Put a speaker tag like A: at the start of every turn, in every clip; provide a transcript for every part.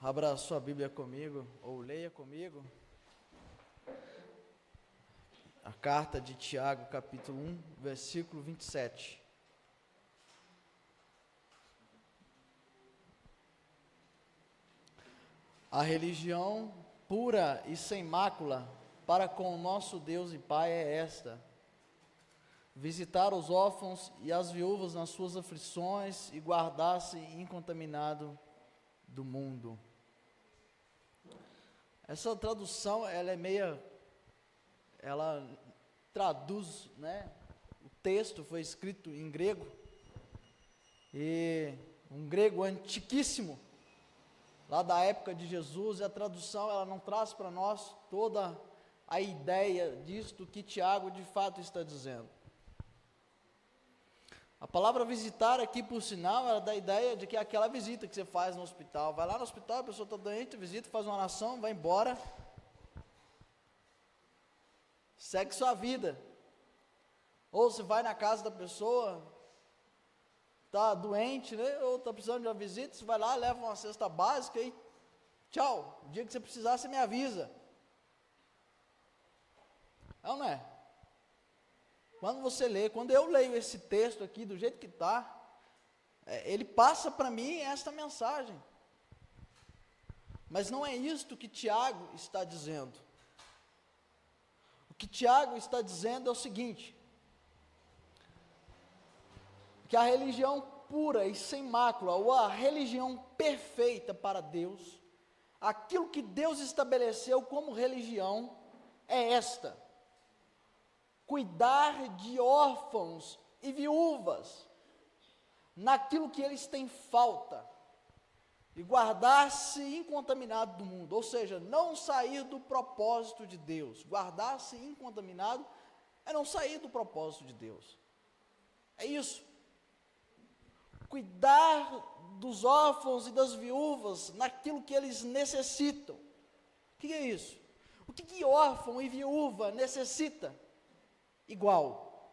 A: Abra sua Bíblia comigo, ou leia comigo, a carta de Tiago, capítulo 1, versículo 27. A religião pura e sem mácula para com o nosso Deus e Pai é esta: visitar os órfãos e as viúvas nas suas aflições e guardar-se incontaminado do mundo. Essa tradução, ela traduz, o texto foi escrito em grego, e um grego antiquíssimo, lá da época de Jesus, e a tradução, ela não traz para nós toda a ideia disto que Tiago de fato está dizendo. A palavra visitar aqui, por sinal, era da ideia de que é aquela visita que você faz no hospital. Vai lá no hospital, a pessoa está doente, visita, faz uma oração, vai embora, segue sua vida. Ou você vai na casa da pessoa, está doente, ou está precisando de uma visita, você vai lá, leva uma cesta básica e tchau. O dia que você precisar, você me avisa. É ou não é? Quando eu leio esse texto aqui, do jeito que está, ele passa para mim esta mensagem. Mas não é isto que Tiago está dizendo. O que Tiago está dizendo é o seguinte: que a religião pura e sem mácula, ou a religião perfeita para Deus, aquilo que Deus estabeleceu como religião, é esta: cuidar de órfãos e viúvas, naquilo que eles têm falta, e guardar-se incontaminado do mundo, ou seja, não sair do propósito de Deus. Guardar-se incontaminado é não sair do propósito de Deus, é isso. Cuidar dos órfãos e das viúvas, naquilo que eles necessitam. O que é isso? O que órfão e viúva necessita? Igual.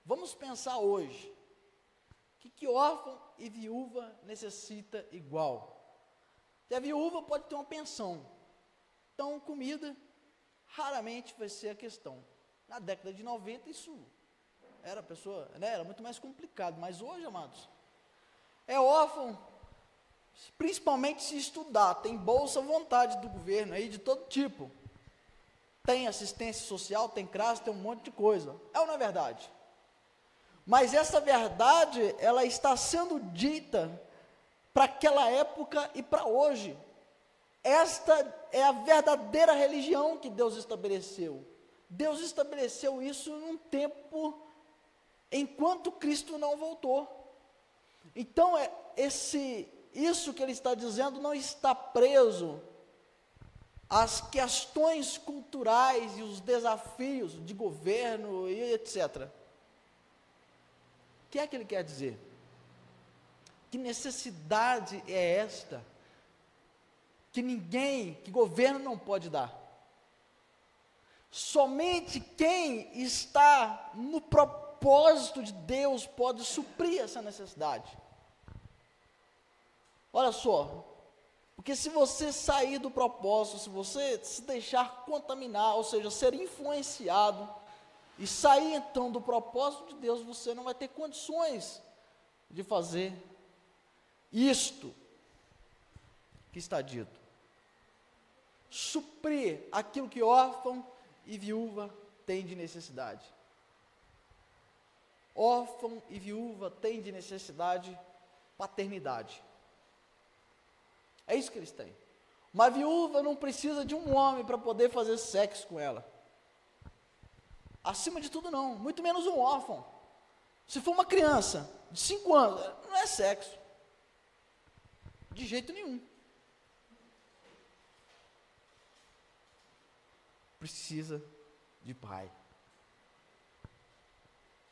A: Vamos pensar hoje, o que órfão e viúva necessita igual? Que a viúva pode ter uma pensão, então comida raramente vai ser a questão. Na década de 90 isso era era muito mais complicado, mas hoje, amados, é órfão, principalmente se estudar, tem bolsa à vontade do governo aí de todo tipo. Tem assistência social, tem CRAS, tem um monte de coisa. É ou não é verdade? Mas essa verdade, ela está sendo dita para aquela época e para hoje. Esta é a verdadeira religião que Deus estabeleceu. Deus estabeleceu isso num tempo enquanto Cristo não voltou. Então, isso que ele está dizendo não está preso as questões culturais e os desafios de governo e etc. O que é que ele quer dizer? Que necessidade é esta que governo não pode dar? Somente quem está no propósito de Deus pode suprir essa necessidade. Olha só, porque se você sair do propósito, se você se deixar contaminar, ou seja, ser influenciado, e sair então do propósito de Deus, você não vai ter condições de fazer isto que está dito. Suprir aquilo que órfão e viúva têm de necessidade. Órfão e viúva têm de necessidade paternidade. É isso que eles têm. Uma viúva não precisa de um homem para poder fazer sexo com ela. Acima de tudo não, muito menos um órfão. Se for uma criança de 5 anos, não é sexo. De jeito nenhum. Precisa de pai.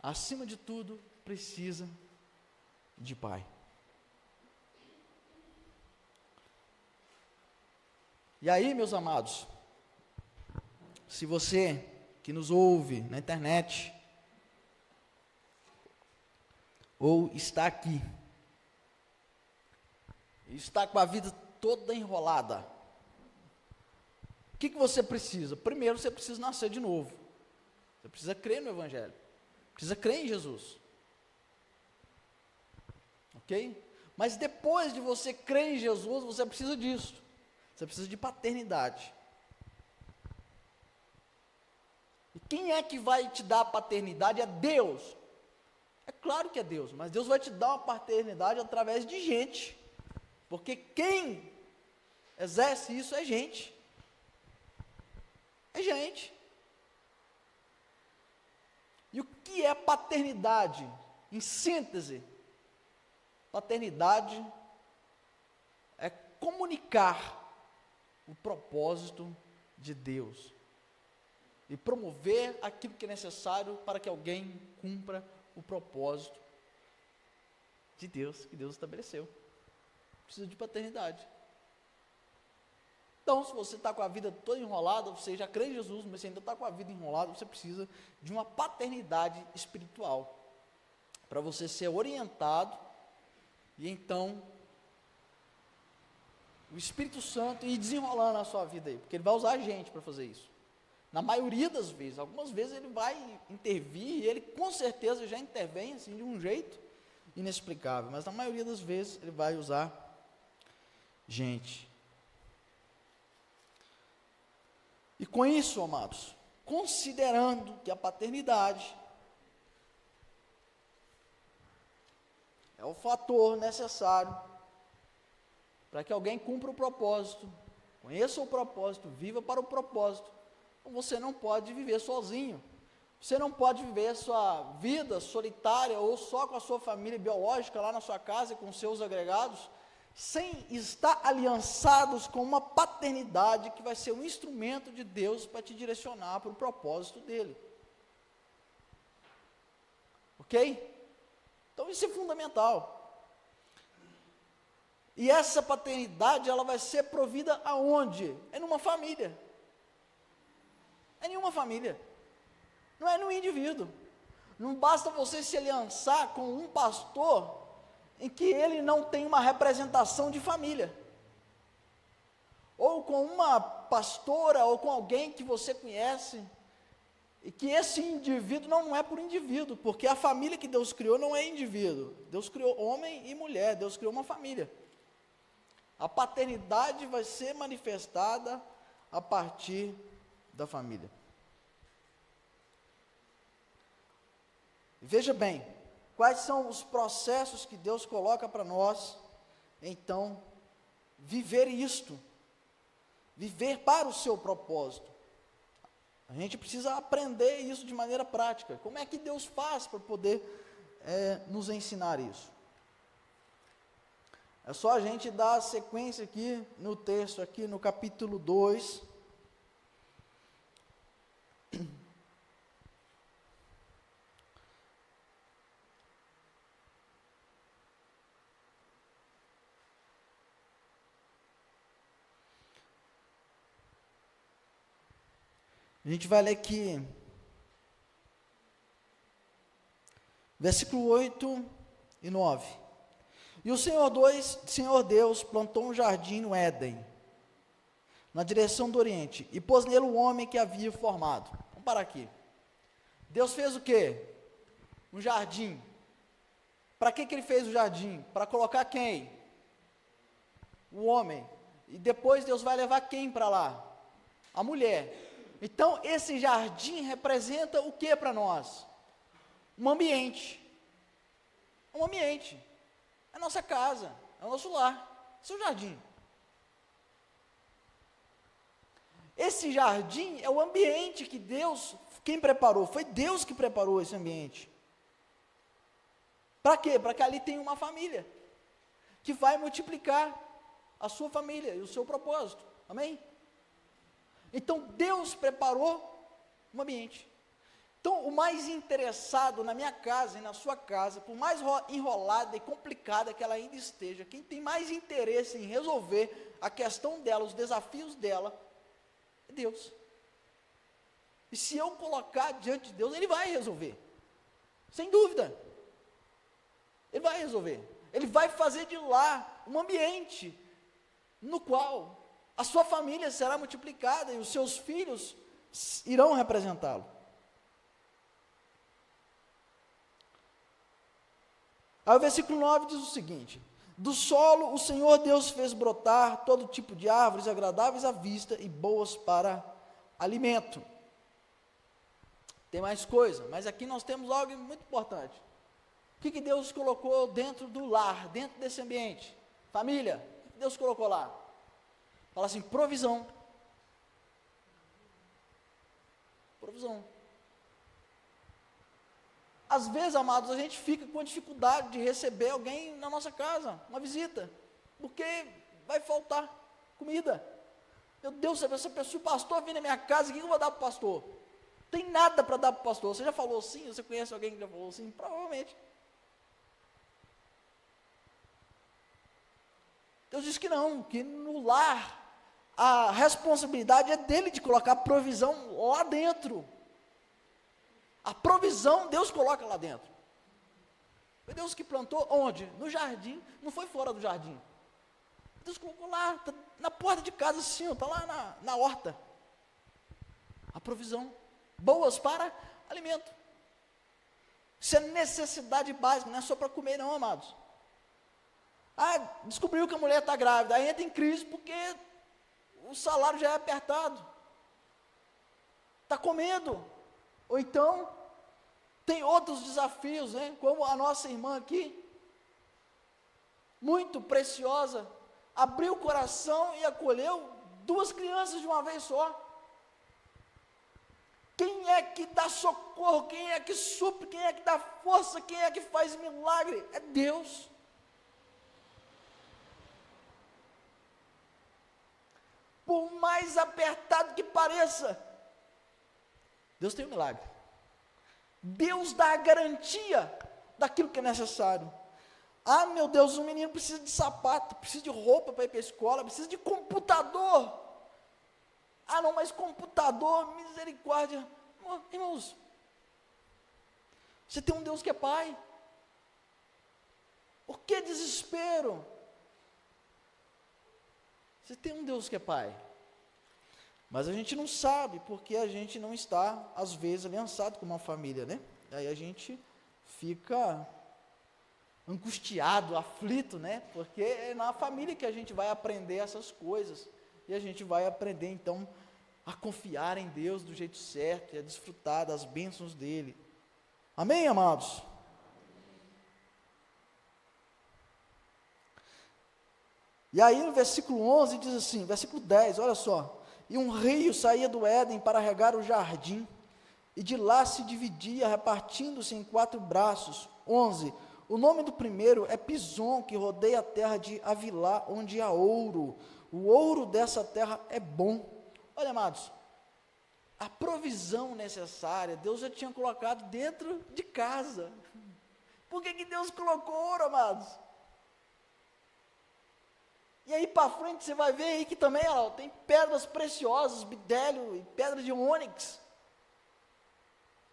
A: Acima de tudo, precisa de pai. E aí, meus amados, se você que nos ouve na internet, ou está aqui, e está com a vida toda enrolada, o que você precisa? Primeiro, você precisa nascer de novo. Você precisa crer no Evangelho. Precisa crer em Jesus. Ok? Mas depois de você crer em Jesus, você precisa disso. Você precisa de paternidade. E quem é que vai te dar a paternidade? É Deus. É claro que é Deus, mas Deus vai te dar uma paternidade através de gente. Porque quem exerce isso é gente. É gente. E o que é paternidade? Em síntese, paternidade é comunicar o propósito de Deus e promover aquilo que é necessário para que alguém cumpra o propósito de Deus, que Deus estabeleceu. Precisa de paternidade. Então, se você está com a vida toda enrolada, você já crê em Jesus, mas você ainda está com a vida enrolada, você precisa de uma paternidade espiritual, para você ser orientado, e então, o Espírito Santo ir desenrolando a sua vida aí, porque Ele vai usar a gente para fazer isso. Na maioria das vezes, algumas vezes Ele vai intervir, e Ele com certeza já intervém, assim, de um jeito inexplicável, mas na maioria das vezes Ele vai usar gente. E com isso, amados, considerando que a paternidade é o fator necessário para que alguém cumpra o propósito, conheça o propósito, viva para o propósito, então você não pode viver sozinho, você não pode viver a sua vida solitária ou só com a sua família biológica lá na sua casa com seus agregados, sem estar aliançados com uma paternidade que vai ser um instrumento de Deus para te direcionar para o propósito dele. Ok? Então isso é fundamental. E essa paternidade, ela vai ser provida aonde? É numa família. É em uma família. Não é no indivíduo. Não basta você se aliançar com um pastor em que ele não tem uma representação de família, ou com uma pastora, ou com alguém que você conhece, e que esse indivíduo não é por indivíduo, porque a família que Deus criou não é indivíduo, Deus criou homem e mulher, Deus criou uma família. A paternidade vai ser manifestada a partir da família. Veja bem, quais são os processos que Deus coloca para nós, então, viver isto, viver para o seu propósito. A gente precisa aprender isso de maneira prática. Como é que Deus faz para poder nos ensinar isso? É só a gente dar a sequência aqui no texto, aqui no capítulo 2, a gente vai ler aqui, versículo 8 e 9. E o Senhor Deus plantou um jardim no Éden, na direção do Oriente, e pôs nele o homem que havia formado. Vamos parar aqui. Deus fez o quê? Um jardim. Para que ele fez o jardim? Para colocar quem? O homem. E depois Deus vai levar quem para lá? A mulher. Então, esse jardim representa o que para nós? Um ambiente. Um ambiente. É a nossa casa, é o nosso lar, esse é o jardim. Esse jardim é o ambiente que Deus, quem preparou? Foi Deus que preparou esse ambiente. Para quê? Para que ali tenha uma família, que vai multiplicar a sua família e o seu propósito, amém? Então Deus preparou um ambiente. Então, o mais interessado na minha casa e na sua casa, por mais enrolada e complicada que ela ainda esteja, quem tem mais interesse em resolver a questão dela, os desafios dela, é Deus. E se eu colocar diante de Deus, Ele vai resolver, sem dúvida. Ele vai resolver. Ele vai fazer de lá um ambiente no qual a sua família será multiplicada e os seus filhos irão representá-lo. Aí o versículo 9 diz o seguinte: do solo o Senhor Deus fez brotar todo tipo de árvores agradáveis à vista e boas para alimento. Tem mais coisa, mas aqui nós temos algo muito importante. O que Deus colocou dentro do lar, dentro desse ambiente? Família, o que Deus colocou lá? Fala assim, provisão. Provisão. Às vezes, amados, a gente fica com dificuldade de receber alguém na nossa casa, uma visita, porque vai faltar comida. Meu Deus, se o pastor vir na minha casa, o que eu vou dar para o pastor? Tem nada para dar para o pastor. Você já falou sim? Você conhece alguém que já falou sim? Provavelmente. Deus diz que não, que no lar, a responsabilidade é dele de colocar provisão lá dentro. A provisão Deus coloca lá dentro. Foi Deus que plantou onde? No jardim, não foi fora do jardim. Deus colocou lá, tá na porta de casa assim, está lá na horta. A provisão, boas para alimento. Isso é necessidade básica, não é só para comer não, amados. Ah, descobriu que a mulher está grávida, aí entra em crise porque o salário já é apertado. Está com medo. Ou então, tem outros desafios, né? Como a nossa irmã aqui, muito preciosa, abriu o coração e acolheu 2 crianças de uma vez só. Quem é que dá socorro? Quem é que supre? Quem é que dá força? Quem é que faz milagre? É Deus. Por mais apertado que pareça, Deus tem um milagre. Deus dá a garantia daquilo que é necessário. Ah, meu Deus, o menino precisa de sapato, precisa de roupa para ir para a escola, precisa de computador. Ah, não, mas computador, misericórdia. Irmãos, você tem um Deus que é Pai. Por que desespero? Você tem um Deus que é Pai. Mas a gente não sabe, porque a gente não está, às vezes, aliançado com uma família, né? Aí a gente fica angustiado, aflito, né? Porque é na família que a gente vai aprender essas coisas. E a gente vai aprender, então, a confiar em Deus do jeito certo e a desfrutar das bênçãos dEle. Amém, amados? E aí no versículo 11 diz assim, versículo 10, olha só. E um rio saía do Éden para regar o jardim, e de lá se dividia, repartindo-se em 4 braços. 11. O nome do primeiro é Pison, que rodeia a terra de Avilá, onde há ouro. O ouro dessa terra é bom. Olha, amados, a provisão necessária, Deus já tinha colocado dentro de casa. Por que Deus colocou ouro, amados? E aí para frente você vai ver aí que também tem pedras preciosas, bidélio e pedra de ônix.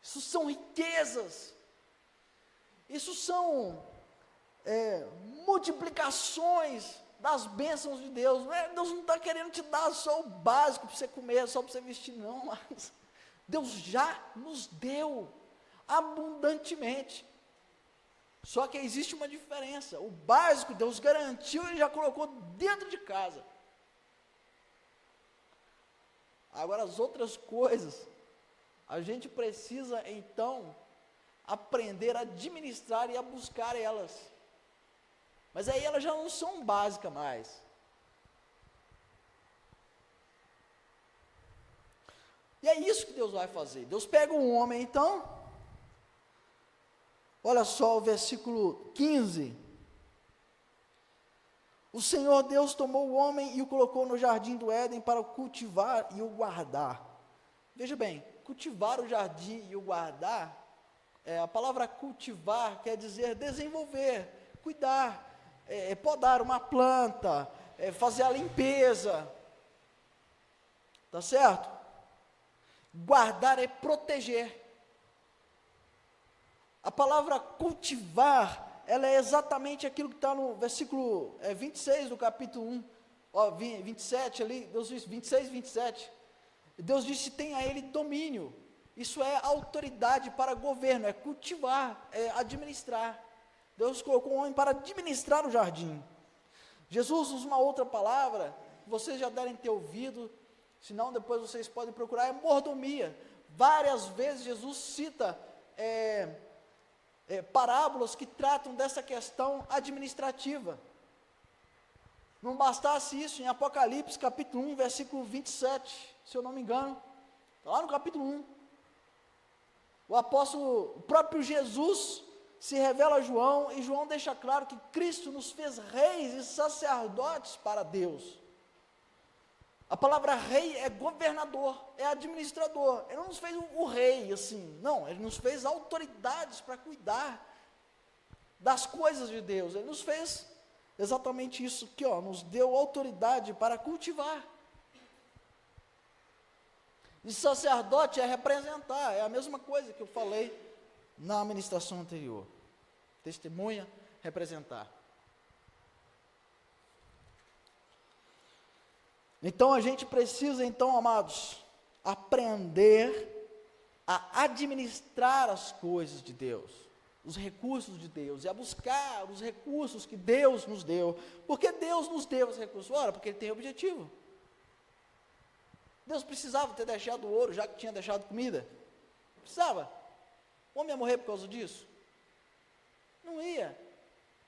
A: Isso são riquezas. Isso são multiplicações das bênçãos de Deus. Deus não está querendo te dar só o básico para você comer, só para você vestir, não. Mas Deus já nos deu abundantemente. Só que existe uma diferença. O básico Deus garantiu e já colocou dentro de casa. Agora as outras coisas, a gente precisa então aprender a administrar e a buscar elas. Mas aí elas já não são básicas mais. E é isso que Deus vai fazer. Deus pega um homem então. Olha só o versículo 15. O Senhor Deus tomou o homem e o colocou no jardim do Éden para o cultivar e o guardar. Veja bem, cultivar o jardim e o guardar, a palavra cultivar quer dizer desenvolver, cuidar, podar uma planta, fazer a limpeza. Tá certo? Guardar é proteger. A palavra cultivar ela é exatamente aquilo que está no versículo 26 do capítulo 1, 27 ali, Deus disse, 26 e 27, Deus disse, tem a ele domínio, isso é autoridade para governo, é cultivar, é administrar. Deus colocou o homem para administrar o jardim. Jesus usa uma outra palavra, vocês já devem ter ouvido, se não depois vocês podem procurar, é mordomia. Várias vezes Jesus cita parábolas que tratam dessa questão administrativa. Não bastasse isso, em Apocalipse capítulo 1, versículo 27, se eu não me engano, está lá no capítulo 1, o próprio Jesus se revela a João, e João deixa claro que Cristo nos fez reis e sacerdotes para Deus. A palavra rei é governador, é administrador. Ele não nos fez o rei assim, não, ele nos fez autoridades para cuidar das coisas de Deus. Ele nos fez exatamente isso aqui, nos deu autoridade para cultivar. E sacerdote é representar, é a mesma coisa que eu falei na administração anterior. Testemunha, representar. Então a gente precisa, amados, aprender a administrar as coisas de Deus, os recursos de Deus, e a buscar os recursos que Deus nos deu. Por que Deus nos deu os recursos? Ora, porque Ele tem objetivo. Deus precisava ter deixado ouro, já que tinha deixado comida? Precisava. O homem ia morrer por causa disso? Não ia.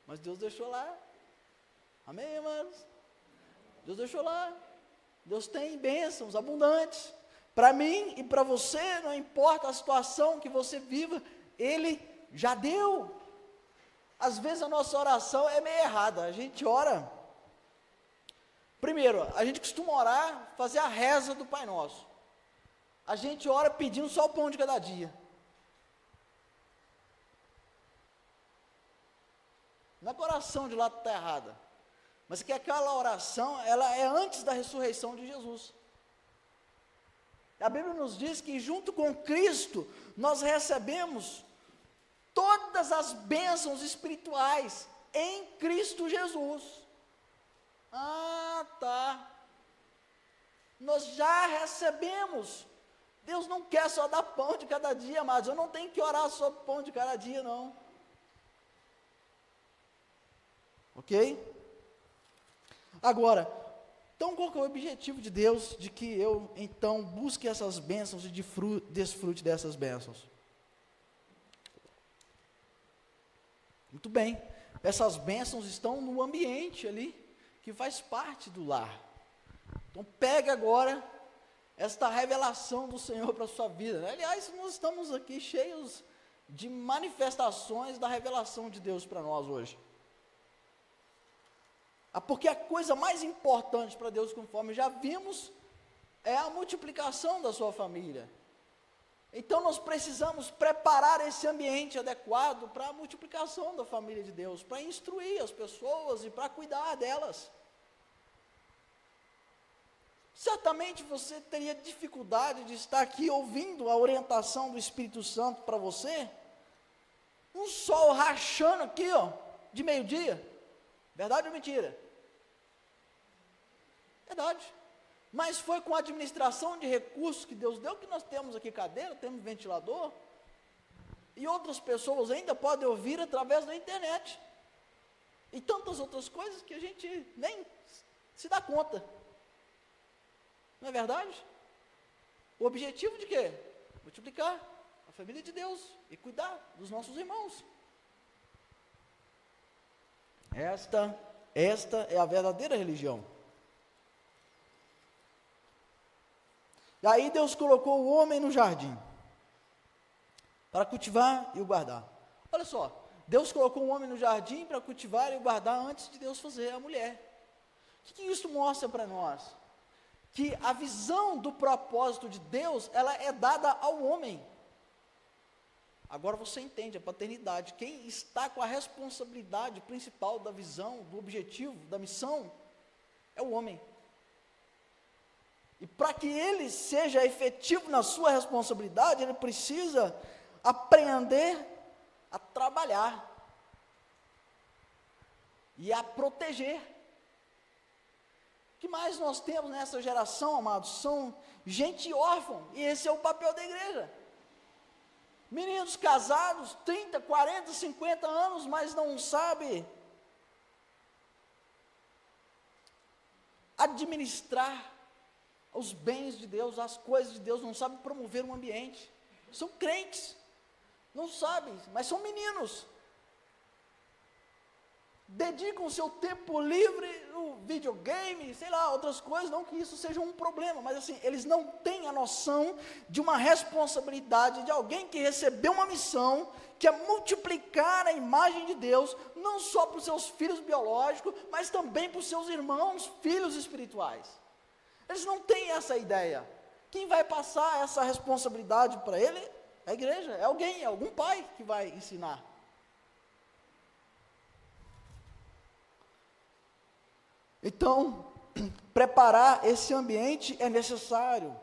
A: Mas Deus deixou lá. Amém, irmãos? Deus deixou lá. Deus tem bênçãos abundantes. Para mim e para você, não importa a situação que você viva, Ele já deu. Às vezes a nossa oração é meio errada. A gente ora. Primeiro, a gente costuma orar, fazer a reza do Pai Nosso. A gente ora pedindo só o pão de cada dia. Não é que a oração de lá está errada, mas que aquela oração, ela é antes da ressurreição de Jesus. A Bíblia nos diz que junto com Cristo, nós recebemos todas as bênçãos espirituais em Cristo Jesus. Ah, tá. Nós já recebemos. Deus não quer só dar pão de cada dia, mas eu não tenho que orar só pão de cada dia, não. Ok? Agora, então qual que é o objetivo de Deus de que eu, então, busque essas bênçãos e desfrute dessas bênçãos? Muito bem, essas bênçãos estão no ambiente ali, que faz parte do lar. Então pega agora esta revelação do Senhor para a sua vida. Aliás, nós estamos aqui cheios de manifestações da revelação de Deus para nós hoje. Porque a coisa mais importante para Deus, conforme já vimos, é a multiplicação da sua família. Então nós precisamos preparar esse ambiente adequado para a multiplicação da família de Deus, para instruir as pessoas e para cuidar delas. Certamente você teria dificuldade de estar aqui ouvindo a orientação do Espírito Santo para você, um sol rachando aqui, de meio-dia. Verdade ou mentira? Verdade. Mas foi com a administração de recursos que Deus deu que nós temos aqui cadeira, temos ventilador, e outras pessoas ainda podem ouvir através da internet, e tantas outras coisas que a gente nem se dá conta. Não é verdade? O objetivo de quê? Multiplicar a família de Deus e cuidar dos nossos irmãos. Esta é a verdadeira religião. E aí Deus colocou o homem no jardim para cultivar e o guardar. Olha só, Deus colocou o homem no jardim para cultivar e o guardar antes de Deus fazer a mulher. O que isso mostra para nós? Que a visão do propósito de Deus, ela é dada ao homem. Agora você entende a paternidade. Quem está com a responsabilidade principal da visão, do objetivo, da missão, é o homem. E para que ele seja efetivo na sua responsabilidade, ele precisa aprender a trabalhar. e a proteger. O que mais nós temos nessa geração, amados? São gente órfã, e esse é o papel da igreja. Meninos casados, 30, 40, 50 anos, mas não sabem administrar os bens de Deus, as coisas de Deus, não sabem promover um ambiente. São crentes, não sabem, mas são meninos. Dedicam o seu tempo livre no videogame, sei lá, outras coisas, não que isso seja um problema, mas assim, eles não têm a noção de uma responsabilidade de alguém que recebeu uma missão, que é multiplicar a imagem de Deus, não só para os seus filhos biológicos, mas também para os seus irmãos, filhos espirituais. Eles não têm essa ideia. Quem vai passar essa responsabilidade para ele? É a igreja, é alguém, é algum pai que vai ensinar. Então, preparar esse ambiente é necessário.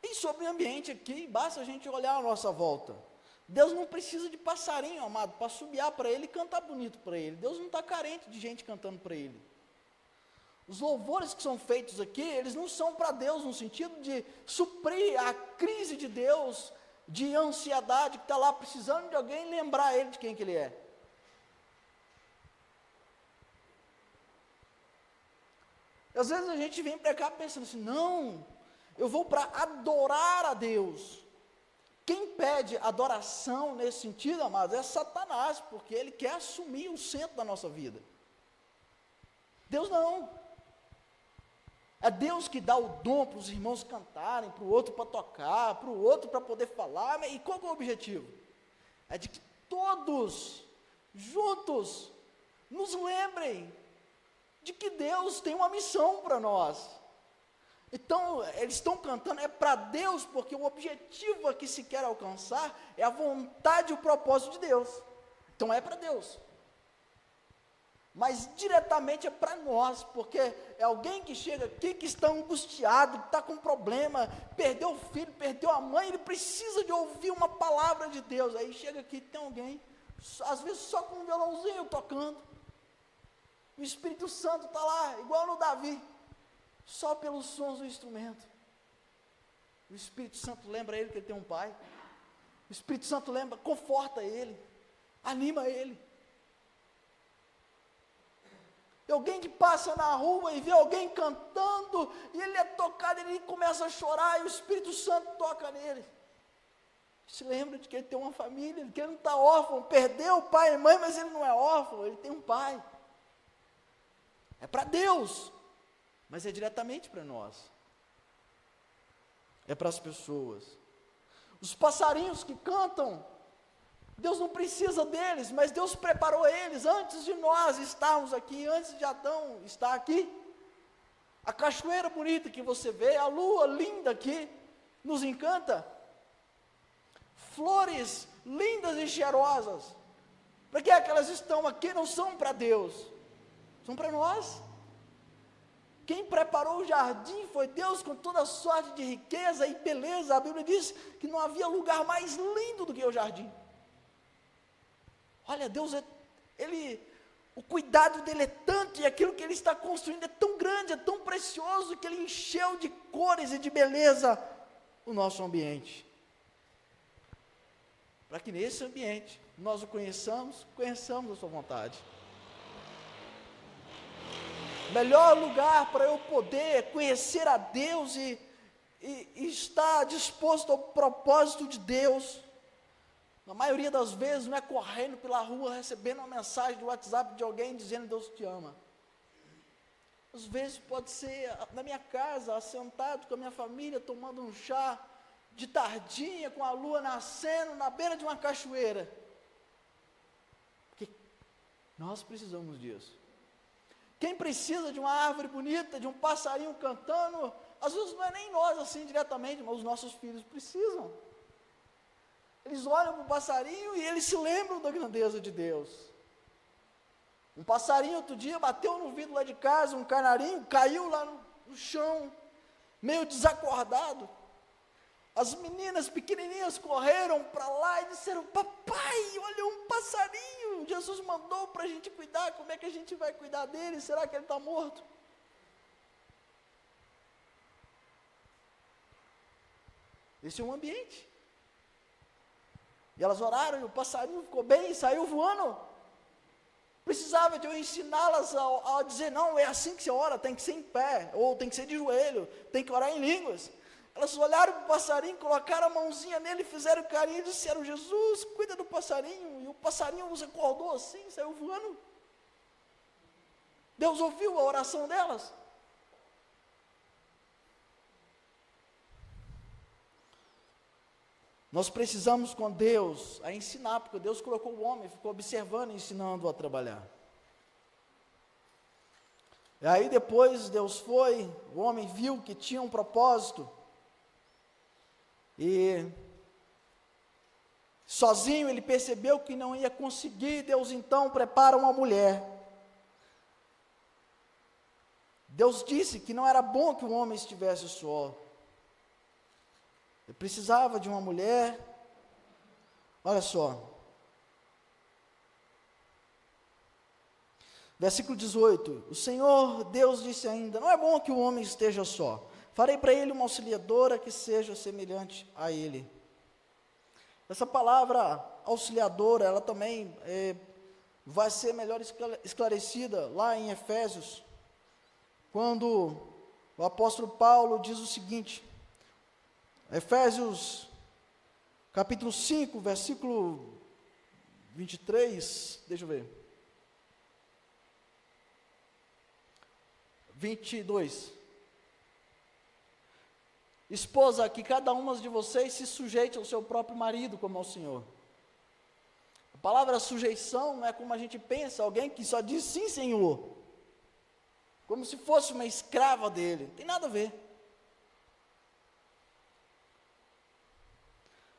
A: E sobre o ambiente aqui, basta a gente olhar à nossa volta. Deus não precisa de passarinho, amado, para assobiar para ele e cantar bonito para ele. Deus não está carente de gente cantando para ele. Os louvores que são feitos aqui, eles não são para Deus no sentido de suprir a crise de Deus, de ansiedade, que está lá precisando de alguém lembrar ele de quem que ele é. Às vezes a gente vem para cá pensando assim, não, eu vou para adorar a Deus. Quem pede adoração nesse sentido, amados, é Satanás, porque ele quer assumir o centro da nossa vida. Deus não. É Deus que dá o dom para os irmãos cantarem, para o outro para tocar, para o outro para poder falar, e qual que é o objetivo? É de que todos, juntos, nos lembrem de que Deus tem uma missão para nós. Então, eles estão cantando, é para Deus, porque o objetivo a que se quer alcançar é a vontade e o propósito de Deus. Então, é para Deus. Mas diretamente é para nós, porque é alguém que chega aqui, que está angustiado, que está com problema, perdeu o filho, perdeu a mãe, ele precisa de ouvir uma palavra de Deus. Aí chega aqui, tem alguém, às vezes só com um violãozinho tocando. O Espírito Santo está lá, igual no Davi, só pelos sons do instrumento. O Espírito Santo lembra ele que ele tem um pai. O Espírito Santo lembra, conforta ele, anima ele. E alguém que passa na rua e vê alguém cantando, e ele é tocado, ele começa a chorar, e o Espírito Santo toca nele. Se lembra de que ele tem uma família, que ele não está órfão, perdeu o pai e mãe, mas ele não é órfão, ele tem um pai. É para Deus, mas é diretamente para nós. É para as pessoas. Os passarinhos que cantam, Deus não precisa deles, mas Deus preparou eles antes de nós estarmos aqui, antes de Adão estar aqui. A cachoeira bonita que você vê, a lua linda aqui, nos encanta. Flores lindas e cheirosas. Para que elas estão aqui? Não são para Deus, são para nós. Quem preparou o jardim foi Deus, com toda sorte de riqueza e beleza. A Bíblia diz que não havia lugar mais lindo do que o jardim. Olha, Deus, o cuidado dele é tanto, e aquilo que ele está construindo é tão grande, é tão precioso, que ele encheu de cores e de beleza o nosso ambiente. Para que nesse ambiente nós o conheçamos a sua vontade. Melhor lugar para eu poder conhecer a Deus e estar disposto ao propósito de Deus, na maioria das vezes não é correndo pela rua, recebendo uma mensagem do WhatsApp de alguém dizendo Deus te ama. Às vezes pode ser na minha casa, assentado com a minha família, tomando um chá de tardinha, com a lua nascendo, na beira de uma cachoeira. Porque nós precisamos disso. Quem precisa de uma árvore bonita, de um passarinho cantando, às vezes não é nem nós assim diretamente, mas os nossos filhos precisam. Eles olham para o passarinho e eles se lembram da grandeza de Deus. Um passarinho outro dia bateu no vidro lá de casa, um canarinho, caiu lá no chão, meio desacordado. As meninas pequenininhas correram para lá e disseram: papai, olha um passarinho, Jesus mandou para a gente cuidar, como é que a gente vai cuidar dele? Será que ele está morto? Esse é um ambiente. E elas oraram e o passarinho ficou bem e saiu voando. Precisava de eu ensiná-las a dizer: não, é assim que você ora, tem que ser em pé, ou tem que ser de joelho, tem que orar em línguas. Elas olharam para o passarinho, colocaram a mãozinha nele, fizeram carinho e disseram: Jesus, cuida do passarinho. E o passarinho os acordou assim, saiu voando. Deus ouviu a oração delas. Nós precisamos com Deus a ensinar, porque Deus colocou o homem, ficou observando e ensinando a trabalhar. E aí depois Deus foi, o homem viu que tinha um propósito, e sozinho ele percebeu que não ia conseguir. Deus então prepara uma mulher. Deus disse que não era bom que o homem estivesse só. Ele precisava de uma mulher. Olha só. Versículo 18. O Senhor Deus disse ainda: não é bom que o homem esteja só. Farei para ele uma auxiliadora que seja semelhante a ele. Essa palavra auxiliadora, ela também vai ser melhor esclarecida lá em Efésios, quando o apóstolo Paulo diz o seguinte, Efésios capítulo 5, versículo 23, deixa eu ver, 22. Esposa, que cada uma de vocês se sujeite ao seu próprio marido como ao Senhor. A palavra sujeição não é como a gente pensa, alguém que só diz sim, Senhor, como se fosse uma escrava dele. Não tem nada a ver.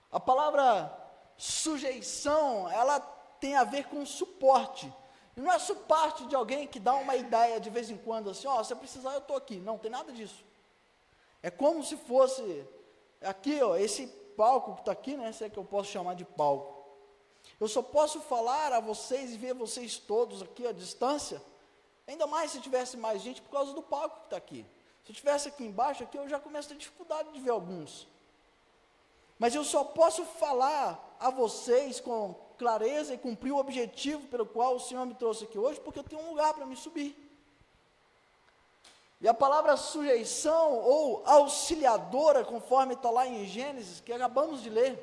A: A palavra sujeição, ela tem a ver com suporte. E não é suporte de alguém que dá uma ideia de vez em quando, assim: ó, se precisar eu estou aqui. Não, tem nada disso. É como se fosse, aqui ó, esse palco que está aqui, né, se é que eu posso chamar de palco. Eu só posso falar a vocês e ver vocês todos aqui à distância, ainda mais se tivesse mais gente, por causa do palco que está aqui. Se eu estivesse aqui embaixo, aqui eu já começo a ter dificuldade de ver alguns. Mas eu só posso falar a vocês com clareza e cumprir o objetivo pelo qual o Senhor me trouxe aqui hoje, porque eu tenho um lugar para me subir. E a palavra sujeição ou auxiliadora, conforme está lá em Gênesis, que acabamos de ler,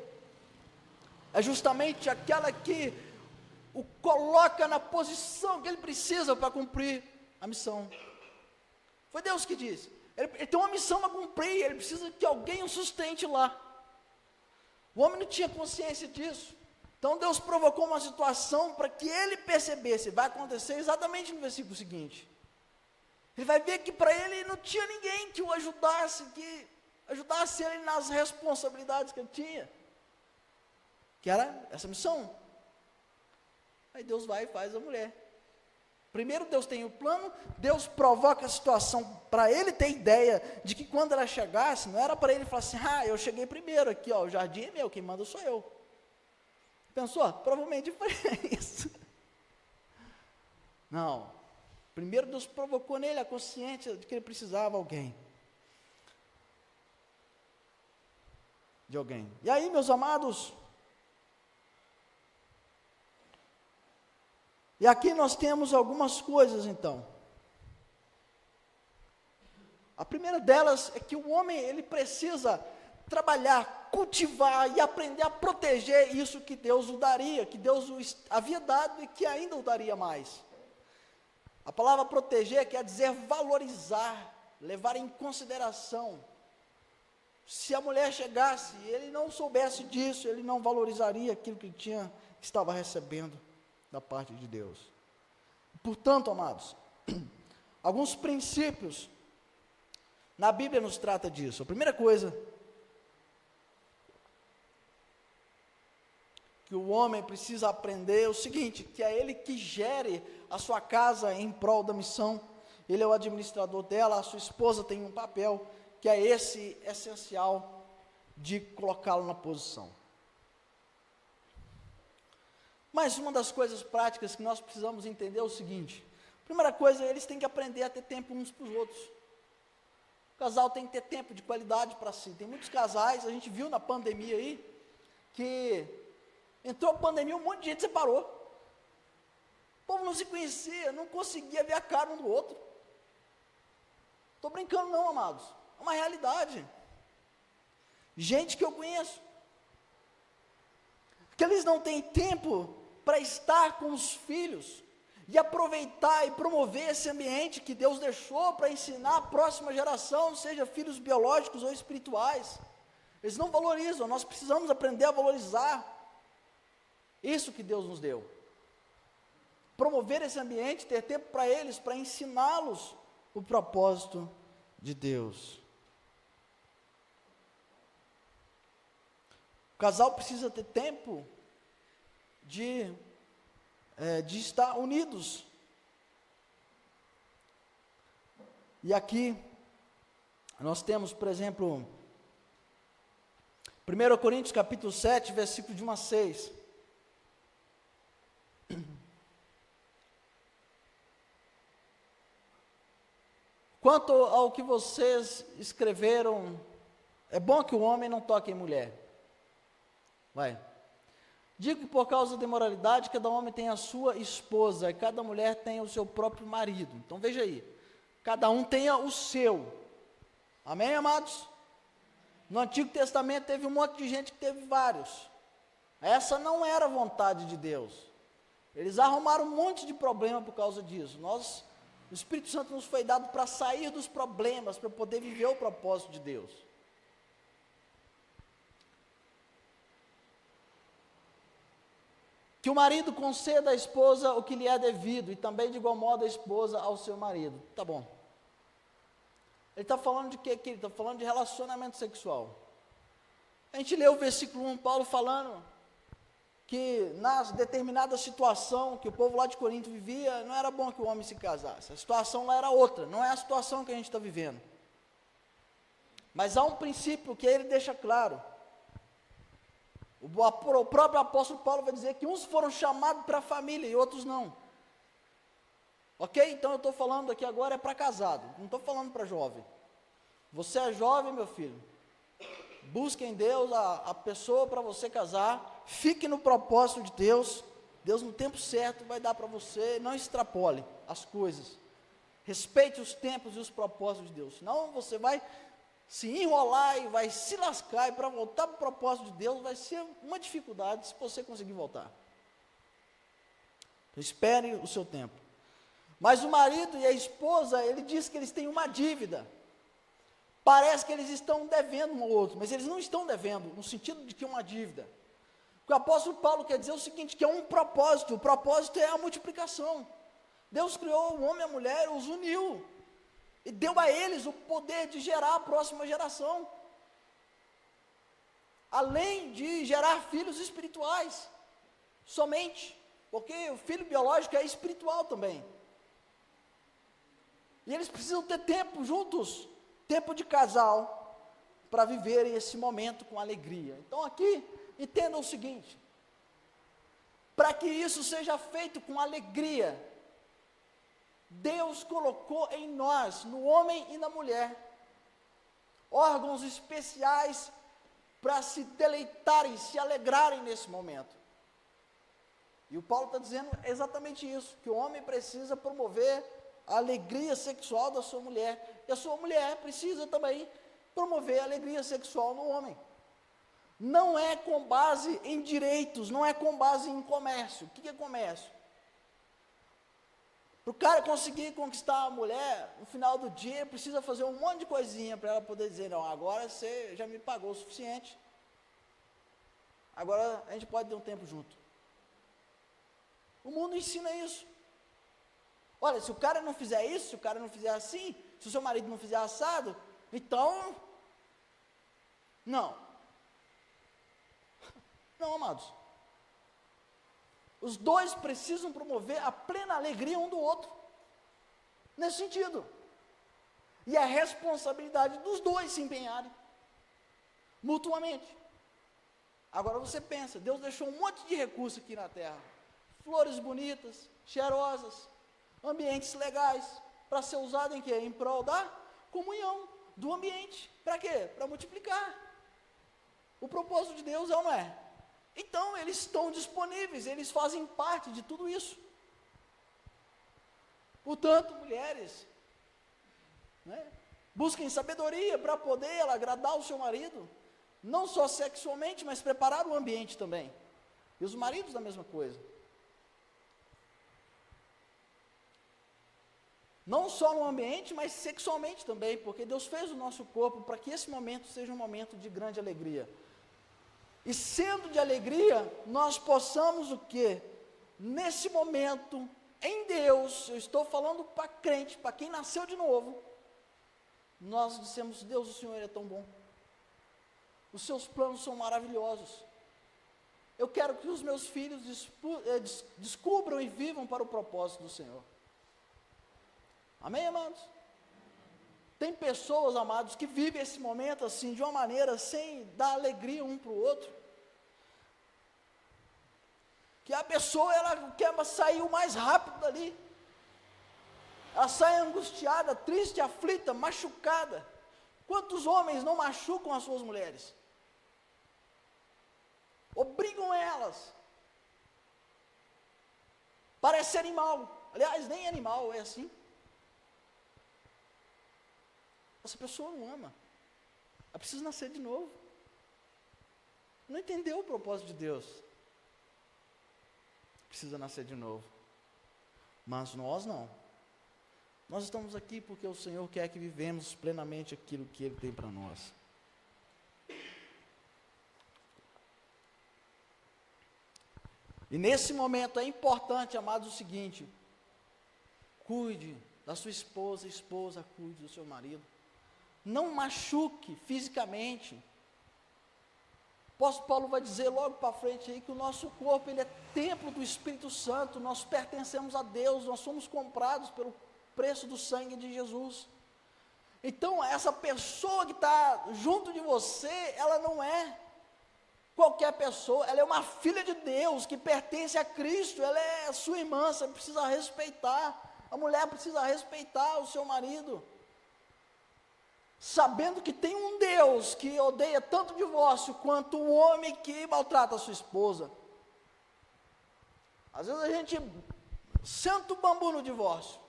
A: é justamente aquela que o coloca na posição que ele precisa para cumprir a missão. Foi Deus que disse. Ele tem uma missão a cumprir, ele precisa que alguém o sustente lá. O homem não tinha consciência disso. Então Deus provocou uma situação para que ele percebesse. Vai acontecer exatamente no versículo seguinte. Ele vai ver que para ele não tinha ninguém que o ajudasse, que ajudasse ele nas responsabilidades que ele tinha, que era essa missão. Aí Deus vai e faz a mulher. Primeiro Deus tem o plano, Deus provoca a situação para ele ter ideia de que quando ela chegasse, não era para ele falar assim: ah, eu cheguei primeiro aqui, ó, o jardim é meu, quem manda sou eu. Pensou? Provavelmente foi isso. Não. Primeiro Deus provocou nele a consciência de que ele precisava de alguém. E aí, meus amados, e aqui nós temos algumas coisas então. A primeira delas é que o homem, ele precisa trabalhar, cultivar e aprender a proteger isso que Deus o daria, que Deus o havia dado e que ainda o daria mais. A palavra proteger quer dizer valorizar, levar em consideração. Se a mulher chegasse e ele não soubesse disso, ele não valorizaria aquilo que estava recebendo da parte de Deus. Portanto, amados, alguns princípios na Bíblia nos trata disso. A primeira coisa que o homem precisa aprender é o seguinte, que é ele que gere a sua casa em prol da missão. Ele é o administrador dela, a sua esposa tem um papel que é esse essencial. de colocá-lo na posição. Mas uma das coisas práticas que nós precisamos entender é o seguinte: primeira coisa, eles têm que aprender a ter tempo uns para os outros. O casal tem que ter tempo de qualidade para si. Tem muitos casais, a gente viu na pandemia aí, que entrou a pandemia, um monte de gente separou. O povo não se conhecia, não conseguia ver a cara um do outro. Estou brincando não, amados. É uma realidade. Gente que eu conheço, que eles não têm tempo para estar com os filhos e aproveitar e promover esse ambiente que Deus deixou para ensinar a próxima geração, seja filhos biológicos ou espirituais. Eles não valorizam. Nós precisamos aprender a valorizar isso que Deus nos deu. Promover esse ambiente, ter tempo para eles, para ensiná-los o propósito de Deus. O casal precisa ter tempo de estar unidos. E aqui, nós temos, por exemplo, 1 Coríntios capítulo 7, versículo de 1 a 6. Quanto ao que vocês escreveram, é bom que o homem não toque em mulher. Vai. Digo que por causa da imoralidade, cada homem tem a sua esposa, e cada mulher tem o seu próprio marido. Então veja aí, cada um tenha o seu. Amém, amados? No Antigo Testamento teve um monte de gente que teve vários. Essa não era a vontade de Deus. Eles arrumaram um monte de problema por causa disso. O Espírito Santo nos foi dado para sair dos problemas, para poder viver o propósito de Deus. Que o marido conceda à esposa o que lhe é devido, e também de igual modo a esposa ao seu marido. Tá bom. Ele está falando de quê aqui? Ele está falando de relacionamento sexual. A gente leu o versículo 1, Paulo falando que na determinada situação que o povo lá de Corinto vivia, não era bom que o homem se casasse. A situação lá era outra, não é a situação que a gente está vivendo. Mas há um princípio que ele deixa claro. O próprio apóstolo Paulo vai dizer que uns foram chamados para a família e outros não. Ok? Então eu estou falando aqui agora é para casado, não estou falando para jovem. Você é jovem, meu filho, busque em Deus a pessoa para você casar, fique no propósito de Deus, Deus no tempo certo vai dar para você, não extrapole as coisas, respeite os tempos e os propósitos de Deus, senão você vai se enrolar e vai se lascar, e para voltar para o propósito de Deus vai ser uma dificuldade se você conseguir voltar. Então, espere o seu tempo. Mas o marido e a esposa, ele diz que eles têm uma dívida. Parece que eles estão devendo um ao outro, mas eles não estão devendo, no sentido de que é uma dívida. O que o apóstolo Paulo quer dizer é o seguinte, que é um propósito, o propósito é a multiplicação. Deus criou o homem e a mulher, os uniu, e deu a eles o poder de gerar a próxima geração, além de gerar filhos espirituais, somente, porque o filho biológico é espiritual também, e eles precisam ter tempo juntos, tempo de casal, para viverem esse momento com alegria. Então aqui, entendam o seguinte, para que isso seja feito com alegria, Deus colocou em nós, no homem e na mulher, órgãos especiais para se deleitarem, se alegrarem nesse momento. E o Paulo está dizendo exatamente isso, que o homem precisa promover a alegria sexual da sua mulher, e a sua mulher precisa também promover a alegria sexual no homem. Não é com base em direitos, não é com base em comércio. O que é comércio? Para o cara conseguir conquistar a mulher, no final do dia, precisa fazer um monte de coisinha para ela poder dizer, não, agora você já me pagou o suficiente, agora a gente pode ter um tempo junto. O mundo ensina isso. Olha, se o cara não fizer isso, se o cara não fizer assim, se o seu marido não fizer assado, então, não, amados. Os dois precisam promover a plena alegria um do outro, nesse sentido, e a responsabilidade dos dois se empenharem. mutuamente. Agora você pensa, Deus deixou um monte de recurso aqui na terra, flores bonitas, cheirosas, ambientes legais, para ser usado em quê? Em prol da comunhão, do ambiente. Para quê? Para multiplicar. O propósito de Deus é ou não é? Então, eles estão disponíveis, eles fazem parte de tudo isso. Portanto, mulheres, né, busquem sabedoria para poder agradar o seu marido, não só sexualmente, mas preparar o ambiente também. E os maridos da mesma coisa. Não só no ambiente, mas sexualmente também, porque Deus fez o nosso corpo para que esse momento seja um momento de grande alegria. E sendo de alegria, nós possamos o quê? Nesse momento, em Deus, eu estou falando para crente, para quem nasceu de novo, nós dissemos, Deus, o Senhor é tão bom, os seus planos são maravilhosos, eu quero que os meus filhos descubram e vivam para o propósito do Senhor. Amém, amados? Tem pessoas, amados, que vivem esse momento assim, de uma maneira, sem dar alegria um para o outro, que a pessoa, ela quer sair o mais rápido dali, ela sai angustiada, triste, aflita, machucada. Quantos homens não machucam as suas mulheres? Obrigam elas, parece animal, aliás, nem animal, é assim. Essa pessoa não ama, ela precisa nascer de novo, não entendeu o propósito de Deus, precisa nascer de novo. Mas nós não, nós estamos aqui porque o Senhor quer que vivemos plenamente aquilo que Ele tem para nós. E nesse momento é importante, amados, o seguinte: cuide da sua esposa, esposa cuide do seu marido, não machuque fisicamente. O apóstolo Paulo vai dizer logo para frente aí que o nosso corpo, ele é templo do Espírito Santo, nós pertencemos a Deus, nós somos comprados pelo preço do sangue de Jesus. Então, essa pessoa que está junto de você, ela não é qualquer pessoa, ela é uma filha de Deus, que pertence a Cristo, ela é sua irmã, você precisa respeitar, a mulher precisa respeitar o seu marido, sabendo que tem um Deus que odeia tanto o divórcio, quanto o homem que maltrata a sua esposa. Às vezes a gente senta o bambu no divórcio,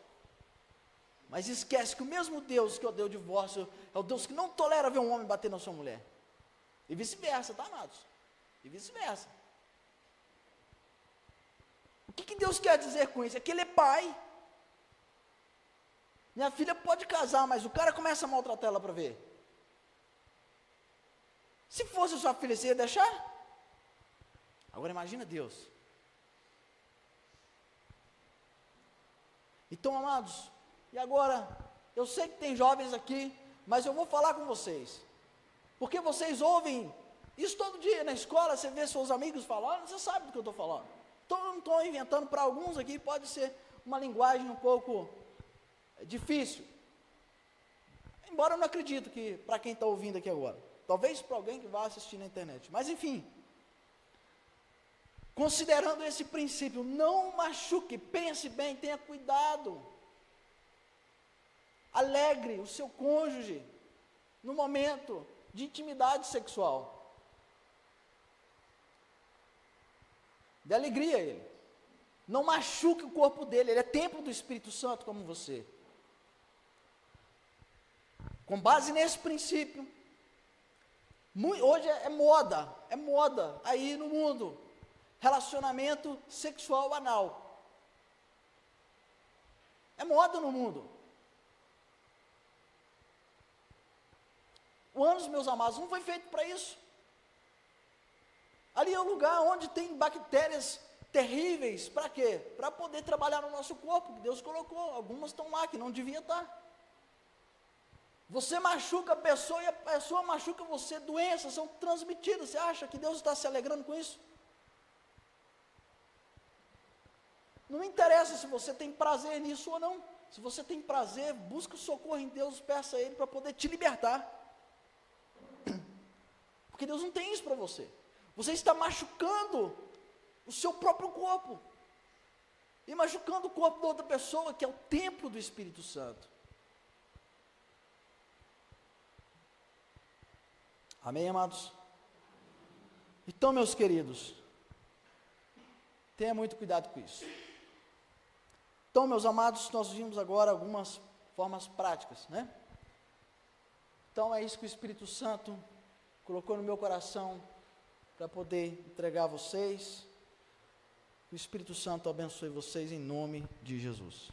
A: mas esquece que o mesmo Deus que odeia o divórcio, é o Deus que não tolera ver um homem bater na sua mulher, e vice-versa, tá, amados? E vice-versa. O que Deus quer dizer com isso? É que Ele é pai. Minha filha pode casar, mas o cara começa a maltratar ela para ver. Se fosse sua filha, você ia deixar? Agora imagina Deus. Então, amados, e agora, eu sei que tem jovens aqui, mas eu vou falar com vocês, porque vocês ouvem isso todo dia na escola, você vê seus amigos falando, você sabe do que eu estou falando. Então, eu não estou inventando. Para alguns aqui pode ser uma linguagem um pouco difícil, embora eu não acredito que para quem está ouvindo aqui agora, talvez para alguém que vai assistir na internet, mas enfim, considerando esse princípio, não machuque, pense bem, tenha cuidado, alegre o seu cônjuge no momento de intimidade sexual, dê alegria a ele, não machuque o corpo dele, ele é templo do Espírito Santo como você. Com base nesse princípio, hoje é moda aí no mundo, relacionamento sexual anal, é moda no mundo. O ânus, meus amados, não foi feito para isso. Ali é um lugar onde tem bactérias terríveis, para quê? Para poder trabalhar no nosso corpo, que Deus colocou, algumas estão lá que não devia estar. Você machuca a pessoa e a pessoa machuca você, doenças são transmitidas, você acha que Deus está se alegrando com isso? Não interessa se você tem prazer nisso ou não, se você tem prazer, busca o socorro em Deus, peça a Ele para poder te libertar. Porque Deus não tem isso para você. Você está machucando o seu próprio corpo. E machucando o corpo da outra pessoa, que é o templo do Espírito Santo. Amém, amados? Então, meus queridos, tenha muito cuidado com isso. Então, meus amados, nós vimos agora algumas formas práticas, né? Então, é isso que o Espírito Santo colocou no meu coração para poder entregar a vocês. Que o Espírito Santo abençoe vocês em nome de Jesus.